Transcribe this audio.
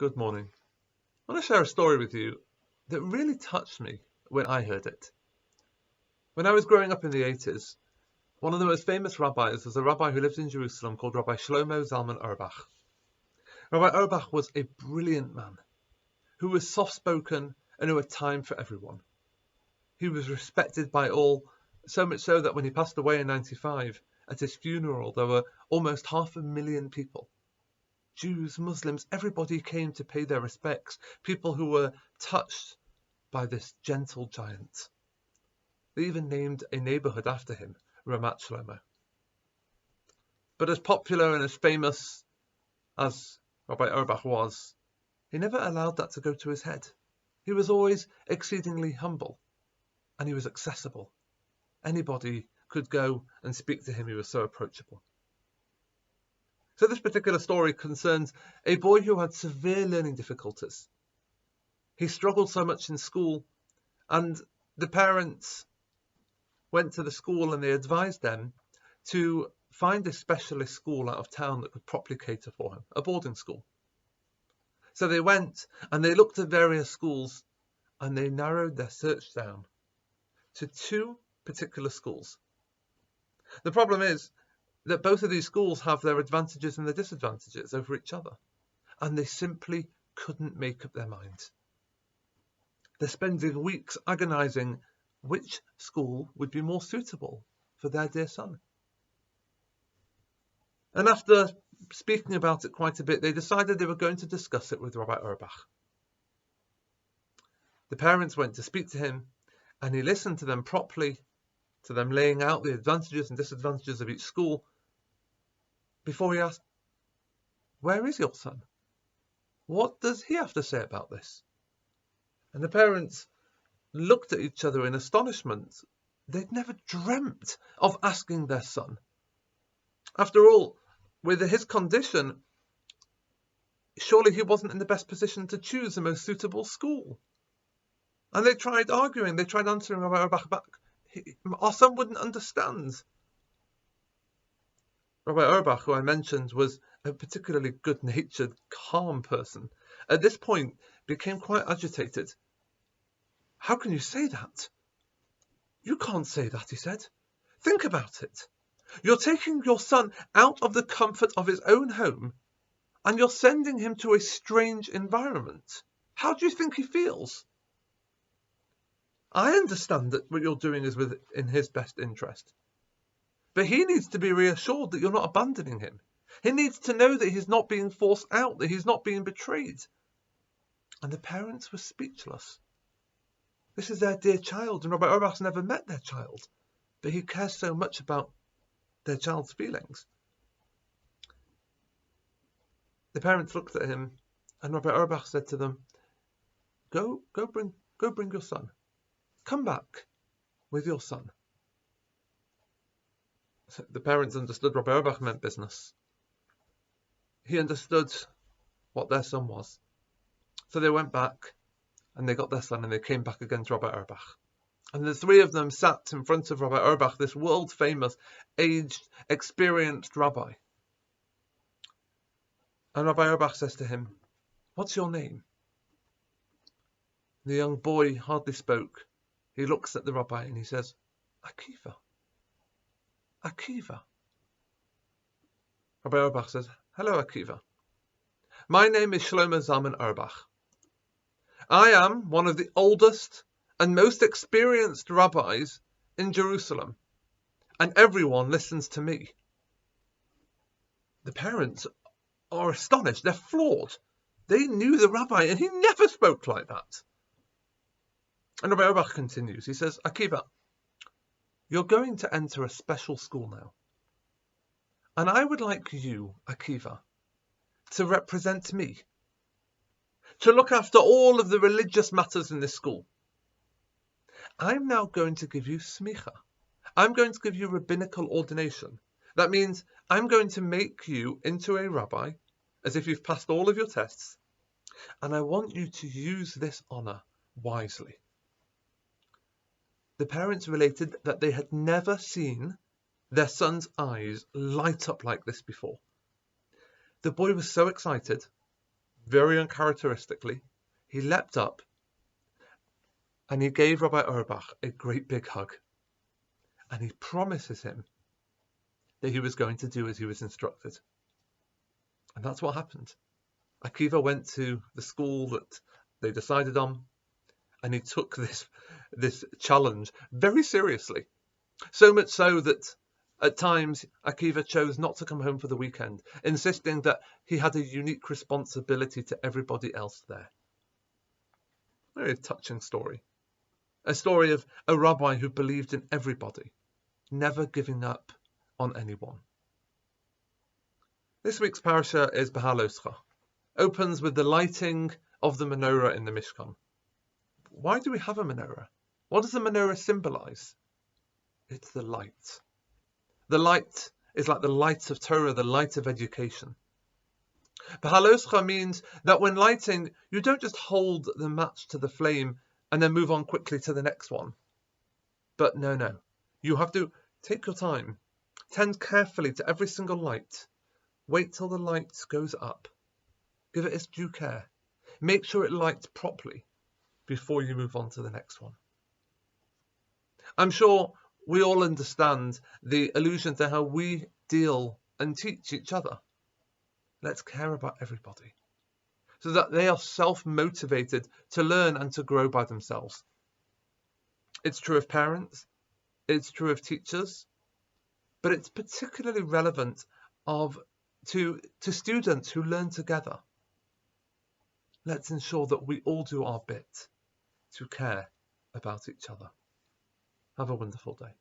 Good morning. I want to share a story with you that really touched me when I heard it. When I was growing up in the 80s, one of the most famous rabbis was a rabbi who lived in Jerusalem called Rabbi Shlomo Zalman Auerbach. Rabbi Auerbach was a brilliant man who was soft-spoken and who had time for everyone. He was respected by all, so much so that when he passed away in 1995, at his funeral there were almost 500,000 people. Jews, Muslims, everybody came to pay their respects, people who were touched by this gentle giant. They even named a neighbourhood after him, Ramat Shlomo. But as popular and as famous as Rabbi Auerbach was, he never allowed that to go to his head. He was always exceedingly humble, and he was accessible. Anybody could go and speak to him, he was so approachable. So this particular story concerns a boy who had severe learning difficulties. He struggled so much in school, and the parents went to the school and they advised them to find a specialist school out of town that could properly cater for him, a boarding school. So they went and they looked at various schools and they narrowed their search down to two particular schools. The problem is that both of these schools have their advantages and their disadvantages over each other, and they simply couldn't make up their minds. They're spending weeks agonising which school would be more suitable for their dear son. And after speaking about it quite a bit, they decided they were going to discuss it with Rabbi Auerbach. The parents went to speak to him, and he listened to them properly, to them laying out the advantages and disadvantages of each school, before he asked, "Where is your son? What does he have to say about this?" And the parents looked at each other in astonishment. They'd never dreamt of asking their son. After all, with his condition, surely he wasn't in the best position to choose the most suitable school. And they tried arguing, they tried answering Rabbi Auerbach back. Our son wouldn't understand. Rabbi Auerbach, who I mentioned, was a particularly good-natured, calm person. At this point, became quite agitated. "How can you say that? You can't say that," he said. "Think about it. You're taking your son out of the comfort of his own home, and you're sending him to a strange environment. How do you think he feels? I understand that what you're doing is in his best interest. But he needs to be reassured that you're not abandoning him. He needs to know that he's not being forced out, that he's not being betrayed." And the parents were speechless. This is their dear child, and Rabbi Auerbach's never met their child, but he cares so much about their child's feelings. The parents looked at him, and Rabbi Auerbach said to them, Go bring your son. Come back with your son." The parents understood Rabbi Auerbach meant business. He understood what their son was. So they went back and they got their son and they came back again to Rabbi Auerbach. And the three of them sat in front of Rabbi Auerbach, this world-famous, aged, experienced rabbi. And Rabbi Auerbach says to him, "What's your name?" The young boy hardly spoke. He looks at the rabbi and he says, "Akiva. Akiva." Rabbi Auerbach says, "Hello, Akiva. My name is Shlomo Zalman Auerbach. I am one of the oldest and most experienced rabbis in Jerusalem, and everyone listens to me." The parents are astonished. They're floored. They knew the rabbi, and he never spoke like that. And Rabbi Auerbach continues. He says, "Akiva, you're going to enter a special school now. And I would like you, Akiva, to represent me, to look after all of the religious matters in this school. I'm now going to give you smicha. I'm going to give you rabbinical ordination. That means I'm going to make you into a rabbi, as if you've passed all of your tests, and I want you to use this honor wisely." The parents related that they had never seen their son's eyes light up like this before. The boy was so excited very uncharacteristically, he leapt up and he gave Rabbi Auerbach a great big hug. And he promises him that he was going to do as he was instructed. And that's what happened. Akiva went to the school that they decided on, and he took this challenge very seriously. So much so that at times Akiva chose not to come home for the weekend, insisting that he had a unique responsibility to everybody else there. Very touching story. A story of a rabbi who believed in everybody, never giving up on anyone. This week's parasha is Behaalosecha. Opens with the lighting of the menorah in the Mishkan. Why do we have a menorah? What does the menorah symbolize? It's the light. The light is like the light of Torah, the light of education. Behaalosecha means that when lighting, you don't just hold the match to the flame and then move on quickly to the next one. But no. You have to take your time, tend carefully to every single light. Wait till the light goes up. Give it its due care. Make sure it lights properly before you move on to the next one. I'm sure we all understand the allusion to how we deal and teach each other. Let's care about everybody so that they are self-motivated to learn and to grow by themselves. It's true of parents, it's true of teachers, but it's particularly relevant to students who learn together. Let's ensure that we all do our bit to care about each other. Have a wonderful day.